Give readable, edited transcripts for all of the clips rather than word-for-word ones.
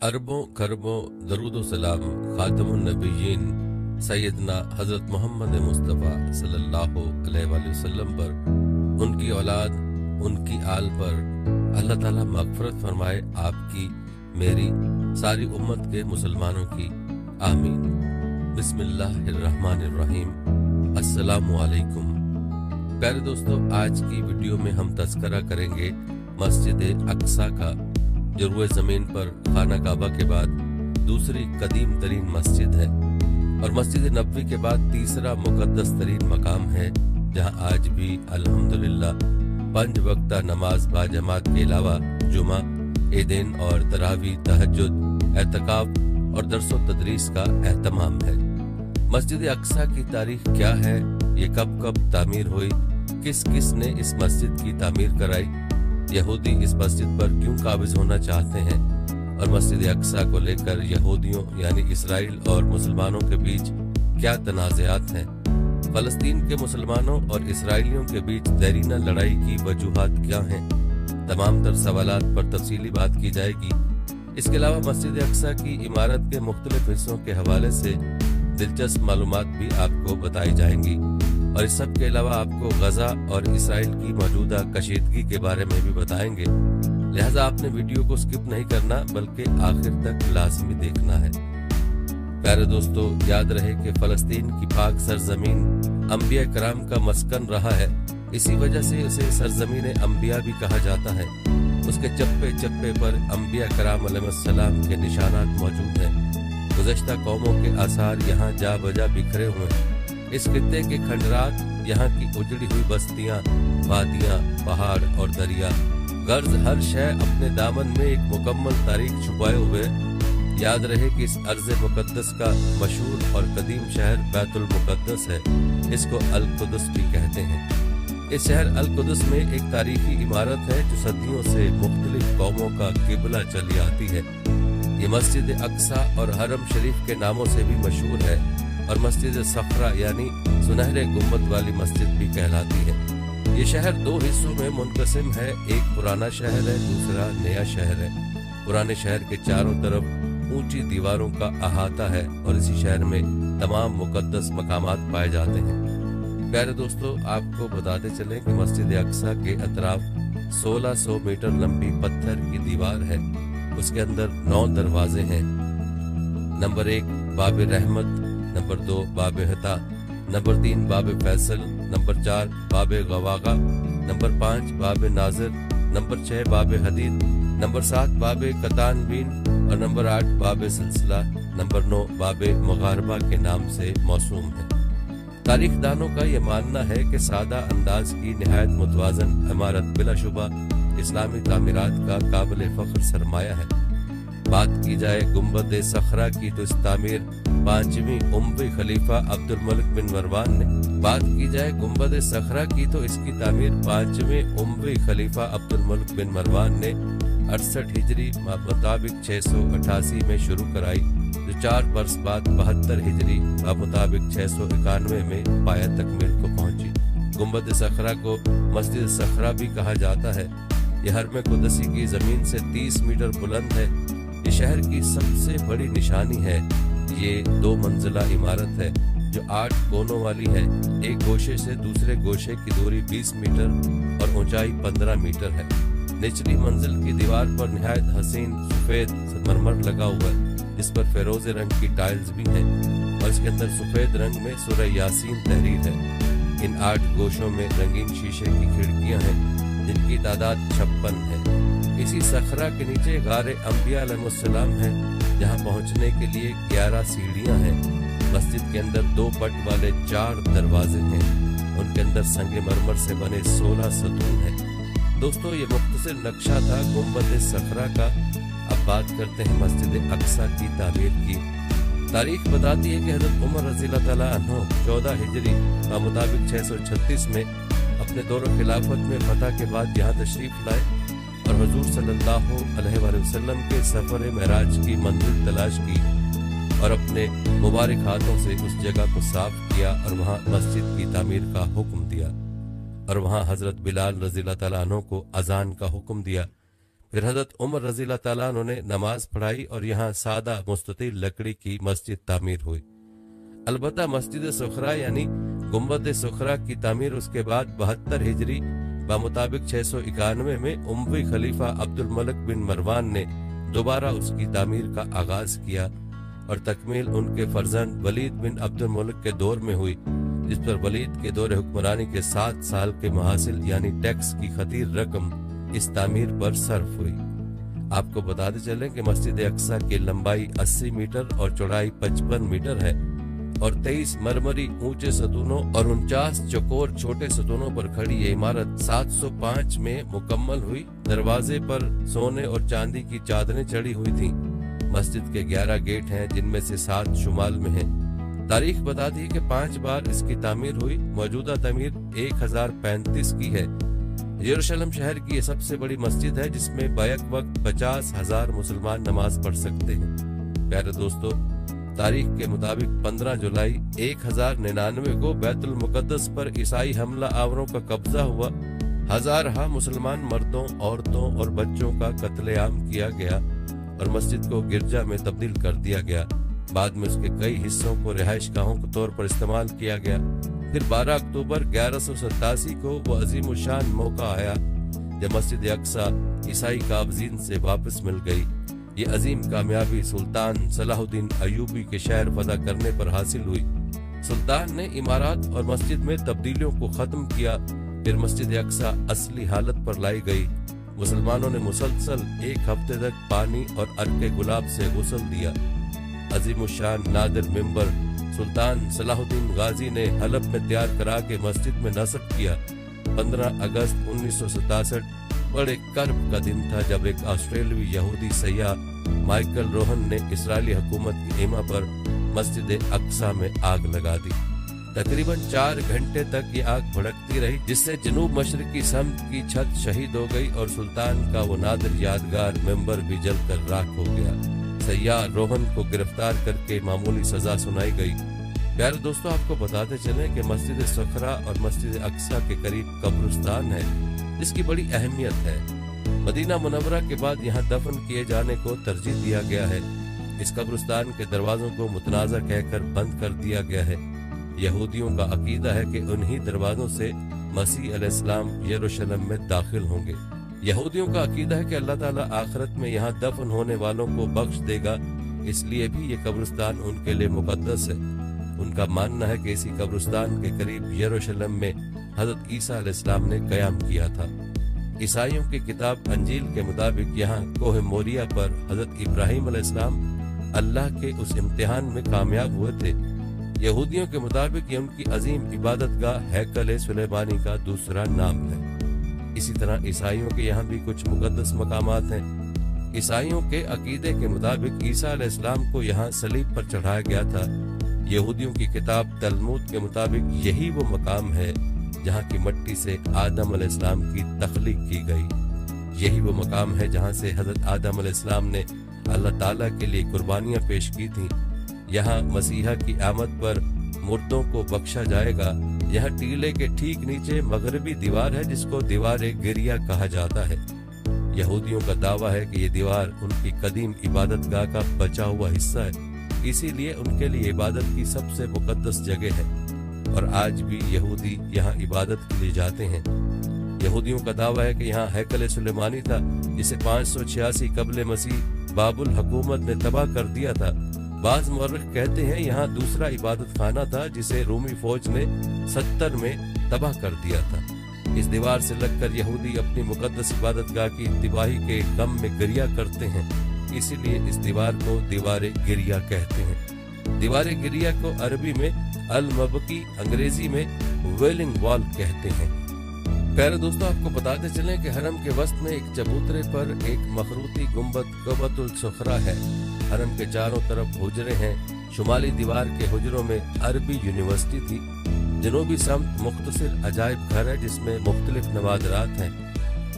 अरबों खरबों दरूद व सलाम खातमुन नबीयीन सैयदना हज़रत मोहम्मद मुस्तफ़ा सल्लल्लाहु अलैहि वसल्लम पर, उनकी औलाद, उनकी आल पर अल्लाह ताला मग़फ़िरत फरमाए, आपकी, मेरी, सारी उम्मत के मुसलमानों की। आमीन। बिस्मिल्लाहिर्रहमानिर्रहीम। अस्सलामु अलैकुम। प्यारे दोस्तों, आज की वीडियो में हम तज़किरा करेंगे मस्जिद अक्सा का, जो रुए ज़मीन पर खाना काबा के बाद दूसरी कदीम तरीन मस्जिद है और मस्जिद नबवी के बाद तीसरा मुक़द्दस तरीन मकाम है, जहाँ आज भी अल्हम्दुलिल्लाह 5 वक्ता नमाज बाजमात के अलावा जुमा, ईदैन और तरावी, तहज्जुद, एतकाफ और दरसो तदरीस का एहतमाम है। मस्जिद अक्सा की तारीख क्या है, ये कब कब तामीर हुई, किस किस ने इस मस्जिद की तामीर कराई, यहूदी इस मस्जिद पर क्यों काबिज होना चाहते हैं और मस्जिद अक्सा को लेकर यहूदियों यानी इसराइल और मुसलमानों के बीच क्या तनाज़ात हैं, फ़लस्तीन के मुसलमानों और इसराइलियों के बीच देरीना लड़ाई की वजूहात क्या हैं, तमाम तर सवालात पर तफसीली बात की जाएगी। इसके अलावा मस्जिद अक्सा की इमारत के मुख्तलिफ हिस्सों के हवाले से दिलचस्प मालूमात भी आपको बताई जाएंगी और इस सब के अलावा आपको गजा और इसराइल की मौजूदा कशीदगी के बारे में भी बताएंगे। लिहाजा आपने वीडियो को स्किप नहीं करना बल्कि आखिर तक लाजमी देखना है। प्यारे दोस्तों, याद रहे कि फ़लस्तीन की पाक सरजमीन अंबिया कराम का मस्कन रहा है, इसी वजह से उसे सरजमीन अंबिया भी कहा जाता है। उसके चप्पे चप्पे पर अंबिया कराम अलैहिस्सलाम के निशानात मौजूद हैं। गुज़श्ता कौमों के आसार यहाँ जा बजा बिखरे हुए हैं। इस खित्ते के खंडरात, यहाँ की उजड़ी हुई बस्तियाँ, वादियाँ, पहाड़ और दरिया, गर्ज हर शय अपने दामन में एक मुकम्मल तारीख छुपाए हुए। याद रहे कि इस अर्ज़ मुक़द्दस का मशहूर और कदीम शहर बैतुल मुक़द्दस है। इसको अल कुदस भी कहते हैं। इस शहर अल कुदस में एक तारीखी इमारत है जो सदियों से मुख्तलिफ कौमों का किबला चली आती है। ये मस्जिद अक्सा और हरम शरीफ के नामों से भी मशहूर है और मस्जिद सफरा यानी सुनहरे गुम्बद वाली मस्जिद भी कहलाती है। ये शहर 2 हिस्सों में मुनक़सिम है, एक पुराना शहर है, दूसरा नया शहर है। पुराने शहर के चारों तरफ ऊंची दीवारों का अहाता है और इसी शहर में तमाम मुक़द्दस मकामात पाए जाते हैं। प्यारे दोस्तों, आपको बताते चलें कि मस्जिद अक्सा के अतराफ 1600 मीटर लंबी पत्थर की दीवार है। उसके अंदर 9 दरवाजे हैं। नंबर 1 बाब रहमत, नंबर 2 बाब हता, नंबर 3 बाब फैसल, नंबर 4 बाब गवागा, नंबर 5 बाब नाज़िर, नंबर 6 बाब हदीद, नंबर 7 बाब कतानबीन और नंबर 8 बाब सिलसिला, नंबर 9 बाब मुगारबा के नाम से मौसूम है। तारीखदानों का यह मानना है कि सादा अंदाज की निहायत मुतवाज़न इमारत बिलाशुबा इस्लामी तामीरात का काबिल फ़ख्र सरमाया है। बात की जाए गुम्बद सखरा की तो इस तामीर 5वीं उमवी खलीफा अब्दुल मलिक बिन मरवान ने, बात की जाए गुम्बद सखरा की तो इसकी तामीर 5वें उमवी खलीफा अब्दुल मलिक बिन मरवान ने 68 हिजरी मुताबिक 688 में शुरू कराई, जो 4 बरस बाद 72 हिजरी मुताबिक 691 में पाया तकमील को पहुंची। गुम्बद सखरा को मस्जिद सखरा भी कहा जाता है। यह हरम कुदसी की जमीन से 30 मीटर बुलंद है। ये शहर की सबसे बड़ी निशानी है। ये 2 मंजिला इमारत है जो 8 कोनों वाली है। एक गोशे से दूसरे गोशे की दूरी 20 मीटर और ऊंचाई 15 मीटर है। निचली मंजिल की दीवार पर निहायत हसीन सफेद संगमरमर लगा हुआ है, जिस पर फिरोज़े रंग की टाइल्स भी हैं और इसके अंदर सफेद रंग में सूरह यासीन तहरीर है। इन 8 गोशों में रंगीन शीशे की खिड़कियां हैं, जिनकी तादाद 56 है। इसी सखरा के नीचे गारे अंबिया अलैहिस्सलाम है, जहां पहुंचने के लिए 11 सीढ़ियां हैं। मस्जिद के अंदर 2 पट वाले 4 दरवाजे हैं। उनके अंदर संगे मरमर से बने 16 सतून हैं। दोस्तों, ये मुख्तसर नक्शा था गुम्बद सखरा का। अब बात करते हैं मस्जिद अक्सा की तामीर की। तारीख बताती है कि हज़रत उमर रज़ियल्लाहु ताला अन्हु 14 हिजरी का मुताबिक 636 में अपने दौर खिलाफत में फतह के बाद यहाँ तशरीफ लाए और हुजूर सल्लल्लाहु अलैहि वसल्लम के सफ़र मेराज की मंजिल तलाश की और अपने मुबारक हाथों से उस जगह को साफ किया और वहाँ मस्जिद की तामीर का हुक्म दिया और वहाँ हज़रत बिलाल रज़ियल्लाहु ताला अन्हु को अजान का हुक्म दिया। फिर हजरत उमर रज़ी अल्लाह ताला अन्हु ने नमाज पढ़ाई और यहाँ सादा मुस्ततील लकड़ी की मस्जिद तामीर हुई। अलबत्ता मस्जिद सुखरा यानी गुम्बद सुखरा की तामीर उसके बाद 72 हिजरी बामुताबिक 691 में उमवी खलीफा अब्दुल मलिक बिन मरवान ने दोबारा उसकी तामीर का आगाज किया और तकमील उनके फर्जंद वलीद बिन अब्दुल मलिक के दौर में हुई, जिस पर वलीद के दौर हुक्मरानी के 7 साल के महासिल यानी टैक्स की खतीर रकम इस तामीर पर सर्फ हुई। आपको बताते चलें कि मस्जिद अक्सा की लंबाई 80 मीटर और चौड़ाई 55 मीटर है और 23 मरमरी ऊंचे सतूनों और 49 चौकोर छोटे सतूनों पर खड़ी ये इमारत 705 में मुकम्मल हुई। दरवाजे पर सोने और चांदी की चादरें चढ़ी हुई थीं। मस्जिद के 11 गेट हैं, जिनमें से 7 शुमाल में हैं। तारीख बताती है कि 5 बार इसकी तामीर हुई। मौजूदा तामीर 1035 की है। यरूशलेम शहर की ये सबसे बड़ी मस्जिद है, जिसमें बैक वक्त 50,000 मुसलमान नमाज पढ़ सकते हैं। प्यारे दोस्तों, तारीख के मुताबिक 15 जुलाई 1099 को बैतुल मुकद्दस पर ईसाई हमला आवरों का कब्जा हुआ। हजारहा मुसलमान मर्दों, औरतों और बच्चों का कत्लेआम किया गया और मस्जिद को गिरजा में तब्दील कर दिया गया। बाद में उसके कई हिस्सों को रिहाइश गाहों के तौर पर इस्तेमाल किया गया। फिर 12 अक्टूबर 1187 को वो अजीम शान मौका आया जब मस्जिद अक्सा ईसाई काबजीन से वापस मिल गई। ये अजीम कामयाबी सुल्तान सलाहुद्दीन अयूबी के शहर फतह करने पर हासिल हुई। सुल्तान ने इमारत और मस्जिद में तब्दीलियों को खत्म किया। फिर मस्जिद अक्सा असली हालत पर लाई गई। मुसलमानों ने मुसलसल 1 हफ्ते तक पानी और अर्के गुलाब से गुस्ल दिया। अजीम शान नादिर मिंबर सुल्तान सलाहुद्दीन गाजी ने हलब में तैयार करा के मस्जिद में नस्ब किया। 15 अगस्त 1967 बड़े कर्ब का दिन था जब एक ऑस्ट्रेलियाई यहूदी सयाह माइकल रोहन ने इस्राएली हुकूमत की हिमा पर मस्जिद अक्सा में आग लगा दी। तकरीबन 4 घंटे तक ये आग भड़कती रही, जिससे जनूब मशरकी समत की छत शहीद हो गई और सुल्तान का वो नादिर यादगार मेंबर भी जलकर राख हो गया। सयाह रोहन को गिरफ्तार करके मामूली सजा सुनाई गई। प्यारे दोस्तों, आपको बताते चलें कि मस्जिद सुखरा और मस्जिद अक्सा के करीब कब्रिस्तान है, इसकी बड़ी अहमियत है। मदीना मुनव्वरा के बाद यहाँ दफन किए जाने को तरजीह दिया गया है। इस कब्रिस्तान के दरवाजों को मुतनाज़ा कहकर बंद कर दिया गया है। यहूदियों का अकीदा है कि उन्हीं दरवाजों से मसीह अलैहिस्सलाम यरूशलेम में दाखिल होंगे। यहूदियों का अकीदा है कि अल्लाह ताला आखिरत में यहाँ दफन होने वालों को बख्श देगा, इसलिए भी ये कब्रिस्तान उनके लिए मुकद्दस है। उनका मानना है कि इसी कब्रिस्तान के करीब यरूशलेम में हजरत ईसा अलैहिस्सलाम ने कयाम किया था। ईसाइयों की किताब अंजील के मुताबिक यहाँ कोह मोरिया पर हजरत इब्राहिम अलैहिस्सलाम अल्लाह के उस इम्तिहान में कामयाब हुए थे। यहूदियों के मुताबिक ये उनकी अजीम इबादतगाह हैकल सुलेमानी का दूसरा नाम है। इसी तरह ईसाइयों के यहाँ भी कुछ मुकद्दस मकामात हैं। ईसाइयों के अकीदे के मुताबिक ईसा अलैहिस्सलाम को यहाँ सलीब पर चढ़ाया गया था। यहूदियों की किताब तलमूद के मुताबिक यही वो मकाम है जहाँ की मिट्टी से आदम अलैहिस्सलाम की तख्लीक की गई। यही वो मकाम है जहाँ से हजरत आदम अलैहिस्सलाम ने अल्लाह ताला के लिए कुर्बानियां पेश की थीं। यहाँ मसीहा की आमद पर मुर्दों को बख्शा जाएगा। यहाँ टीले के ठीक नीचे मगरबी दीवार है, जिसको दीवार गिरिया कहा जाता है। यहूदियों का दावा है कि ये दीवार उनकी कदीम इबादतगाह का बचा हुआ हिस्सा है, इसीलिए उनके लिए इबादत की सबसे मुकद्दस जगह है और आज भी यहूदी यहाँ इबादत के लिए जाते हैं। यहूदियों का दावा है कि यहाँ हैकल सुलेमानी था, जिसे 586 कबल मसीह बाबुल हुकूमत ने तबाह कर दिया था। बाज मुअर्रिख कहते हैं यहाँ दूसरा इबादत खाना था, जिसे रूमी फौज ने 70 में तबाह कर दिया था। इस दीवार से लगकर यहूदी अपनी मुकद्दस इबादतगाह की इंतबाही के गम में गिरिया करते हैं, इसीलिए इस दीवार को दीवार गिरिया कहते हैं। दीवार गिरिया को अरबी में अल मबकी, अंग्रेजी में वेलिंग वॉल कहते हैं। प्यारे दोस्तों, आपको बताते चलें कि हरम के वस्त में एक चबूतरे पर एक मखरूती गुम्बद कबतुल सुखरा है। हरम के चारों तरफ हुजरे हैं। शुमाली दीवार के हुजरों में अरबी यूनिवर्सिटी थी। जनूबी समत मुख्तसिर अजायब घर है, जिसमें मुख्तलिफ नवादरात हैं।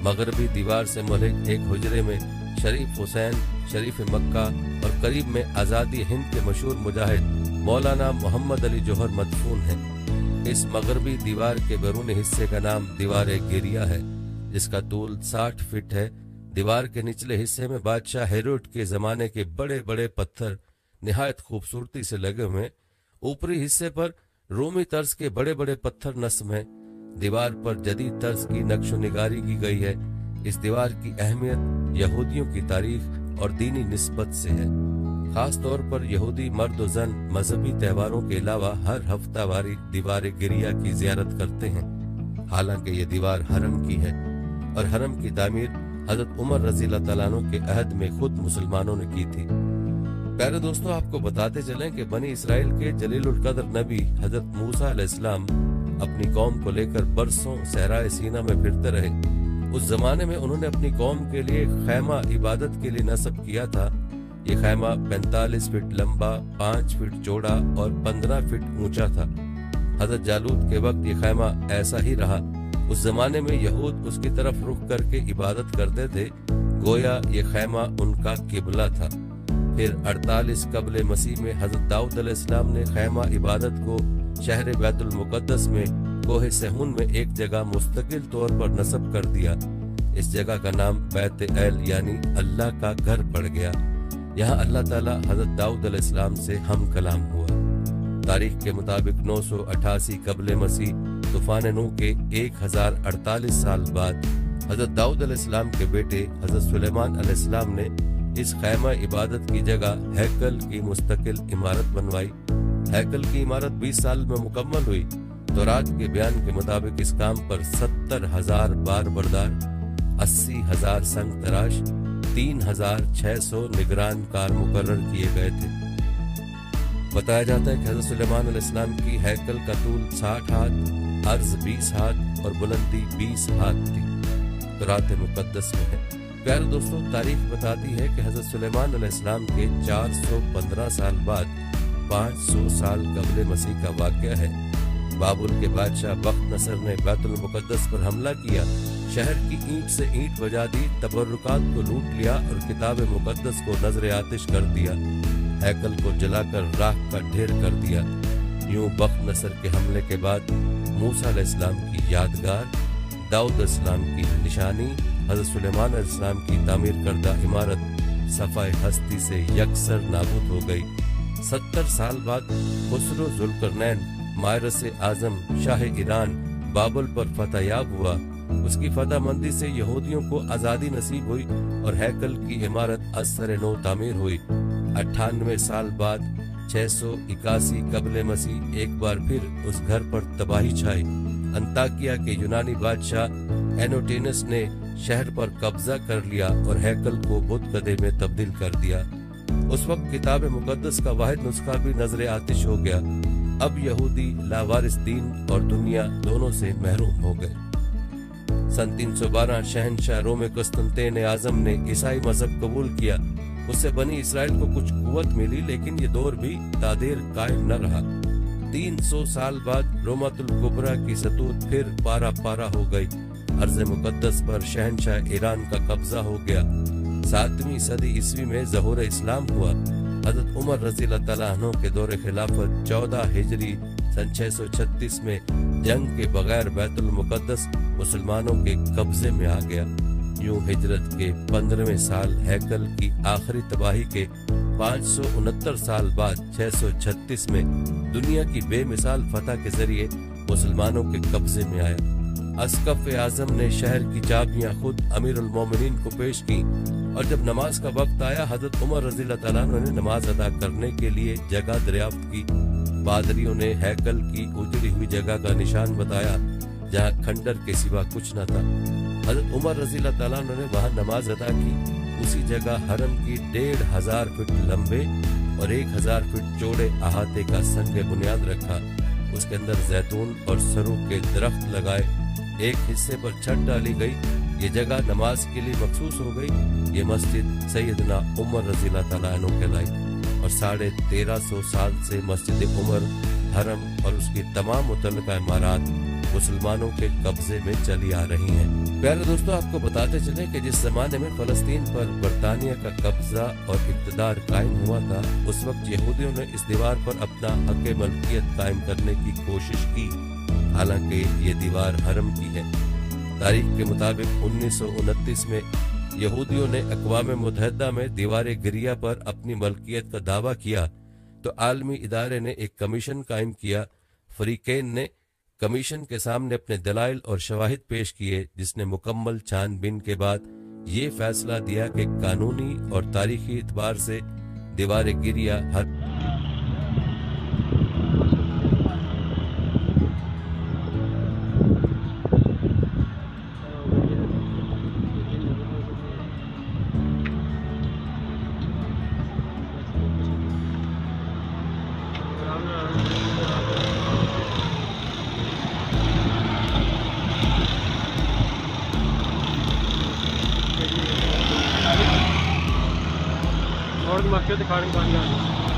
मगरबी दीवार से मुल्क एक हुजरे में शरीफ हुसैन, शरीफ मक्का और करीब में आज़ादी हिंद के मशहूर मुजाहिद मौलाना मोहम्मद अली जौहर मदफून है। इस मगरबी दीवार के बैरूनी हिस्से का नाम दीवार गिरिया है, जिसका तूल 60 फीट है। दीवार के निचले हिस्से में बादशाह हेरोड के जमाने के बड़े बड़े पत्थर निहायत खूबसूरती से लगे हुए। ऊपरी हिस्से पर रोमी तर्ज के बड़े बड़े पत्थर नस्ब हैं। दीवार पर जदीद तर्ज की नक्शोनिगारी की गई है। इस दीवार की अहमियत यहूदियों की तारीख और दीनी निस्बत से है। खास तौर पर यहूदी मर्द और जन मजहबी त्योहारों के अलावा हर हफ्तावारी दीवार गिरिया की जियारत करते हैं। हालांकि ये दीवार हरम की है और हरम की तामीर हजरत उमर रज़ी अल्लाह तआला अन्हु के अहद में खुद मुसलमानों ने की थी। प्यारे दोस्तों, आपको बताते चलें कि बनी इसराइल के जलीलुल कद्र नबी हजरत मूसा अलैहिस्सलाम अपनी कौम को लेकर बरसों सहराए सीना में फिरते रहे। उस जमाने में उन्होंने अपनी कौम के लिए खैमा इबादत के लिए नस्ब किया था। ये खैमा 45 फीट लंबा, 5 फीट चौड़ा और 15 फीट ऊंचा था। हजरत जालूत के वक्त ये खैमा ऐसा ही रहा। उस जमाने में यहूद उसकी तरफ रुख करके इबादत करते थे, गोया ये खैमा उनका किबला था। फिर 48 कबल मसीह में हजरत दाऊद अलैहिस्सलाम ने खैमा इबादत को शहर बैतुल मुकद्दस में कोहे सहून में एक जगह मुस्तकिल तौर पर नस्ब कर दिया। इस जगह का नाम बैत एल यानी अल्लाह का घर पड़ गया। यहाँ अल्लाह ताला हजरत दाऊद अलैहिस्सलाम से हम कलाम हुआ। तारीख के मुताबिक 988 कबल मसीह तूफान नूह के 1048 साल बाद हजरत दाऊद अलैहिस्सलाम के बेटे हजरत सुलेमान अलैहिस्सलाम ने इस खैमा इबादत की जगह हैकल की मुस्तकिल इमारत बनवाई। हैकल की इमारत 20 साल में मुकम्मल हुई। तौरात के बयान के मुताबिक इस काम पर 70,000 बार बरदार, 80,000 संग तराश, 3,600 निगरान कार मुकर्रर किए गए थे। बताया जाता है कि हजरत सुलेमान अलैहिस्सलाम की हैकल का तूल 60 हाथ, अर्ज 20 हाथ और बुलंदी 20 हाथ थी। तौरात मुकद्दस में है। प्यारे दोस्तों, तारीख बताती है कि हजरत सुलेमान अलैहिस्सलाम के 415 साल बाद 500 साल कबल मसीह का वाक़या है। बाबुल के बादशाह बख्त नसर ने बैतुल मुकद्दस पर हमला किया, शहर की ईंट से ईंट बजा दी, तबर्रुकात को लूट लिया और किताब मुकद्दस को नजर आतिश कर दिया। हैकल को जलाकर राख का ढेर कर दिया। यूं बख्त नसर के हमले के बाद मूसा अलैहिस्सलाम की यादगार, दाऊद अलैहिस्सलाम की निशानी, हजरत सुलेमान अलैहिस्सलाम की तामीर करदा इमारत सफाए हस्ती से यकसर नाबूद हो गई। 70 साल बाद खुसरो जुल्करनैन मायरस आजम शाह ईरान बाबुल पर फतहयाब हुआ। उसकी फतहमंदी से यहूदियों को आजादी नसीब हुई और हैकल की इमारत असर नो तामीर हुई। 98 साल बाद 681 कबल मसीह एक बार फिर उस घर पर तबाही छाई। अंताकिया के यूनानी बादशाह एनोटेनस ने शहर पर कब्जा कर लिया और हैकल को बुत गदे में तब्दील कर दिया। उस वक्त किताब मुकद्दस का वाहिद नुस्खा भी नजर आतिश हो गया। अब यहूदी लावारिस दीन और दुनिया दोनों से महरूम हो गए। सन 312 शहनशाह रोम कुस्तुनतैन आजम ने ईसाई मजहब कबूल किया। उससे बनी इसराइल को कुछ कुव्वत मिली, लेकिन ये दौर भी तादेर कायम न रहा। 300 साल बाद रोमतुल कुबरा की सतूत फिर पारा पारा हो गई। अर्ज़ मुकद्दस पर शहनशाह ईरान का कब्जा हो गया। 7वीं सदी ईस्वी में ज़हूर इस्लाम हुआ। हजरत उमर रज़ी अल्लाह तआला अन्हु के दौरे खिलाफत 14 हिजरी सन 636 में जंग के बगैर बैतुल मुकद्दस मुसलमानों के कब्जे में आ गया। यूं हिजरत के 15वें साल हैकल की आखिरी तबाही के 569 साल बाद 636 में दुनिया की बेमिसाल फतह के जरिए मुसलमानों के कब्जे में आया। अस्कफ आजम ने शहर की चाबियां खुद अमीरुल मोमिनीन को पेश की और जब नमाज का वक्त आया, हजरत उमर रज़ी अल्लाह तआला अन्हु ने नमाज अदा करने के लिए जगह दरियाफ्त की। पादरियों ने हैकल की उजड़ी हुई जगह का निशान बताया जहां खंडर के सिवा कुछ न था। हजरत उमर रज़ी अल्लाह तआला अन्हु ने वहां नमाज अदा की। उसी जगह हरम की 1500 फीट लंबे और 1000 फीट चौड़े अहाते का संग बुनियाद रखा। उसके अंदर जैतून और सरू के दरख्त लगाए। एक हिस्से पर छत डाली गई। ये जगह नमाज के लिए मखसूस हो गई। ये मस्जिद सैयदना उमर रज़ी अल्लाह तआला अन्हु कहलाई और 1350 साल से मस्जिद उमर, हरम और उसकी तमाम मुतल्लिका इमारात मुसलमानों के कब्जे में चली आ रही हैं। प्यारे दोस्तों, आपको बताते चले कि जिस जमाने में फलस्तीन पर बरतानिया का कब्जा और इक़्तिदार कायम हुआ था, उस वक्त यहूदियों ने इस दीवार पर अपना हक़ मलकियत कायम करने की कोशिश की। हालांकि ये दीवार हरम की है। तारीख के मुताबिक 1929 में यहूदियों ने अक़वाम मुत्तहिदा में दीवार गिरिया पर अपनी मलकियत का दावा किया तो आलमी इदारे ने एक कमीशन कायम किया। फरीकैन ने कमीशन के सामने अपने दलाइल और शवाहिद पेश किए, जिसने मुकम्मल छानबीन के बाद ये फैसला दिया कि कानूनी और तारीखी एतबार से दीवार गिरिया हर और मक्के दिखाने पानी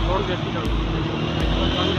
और देती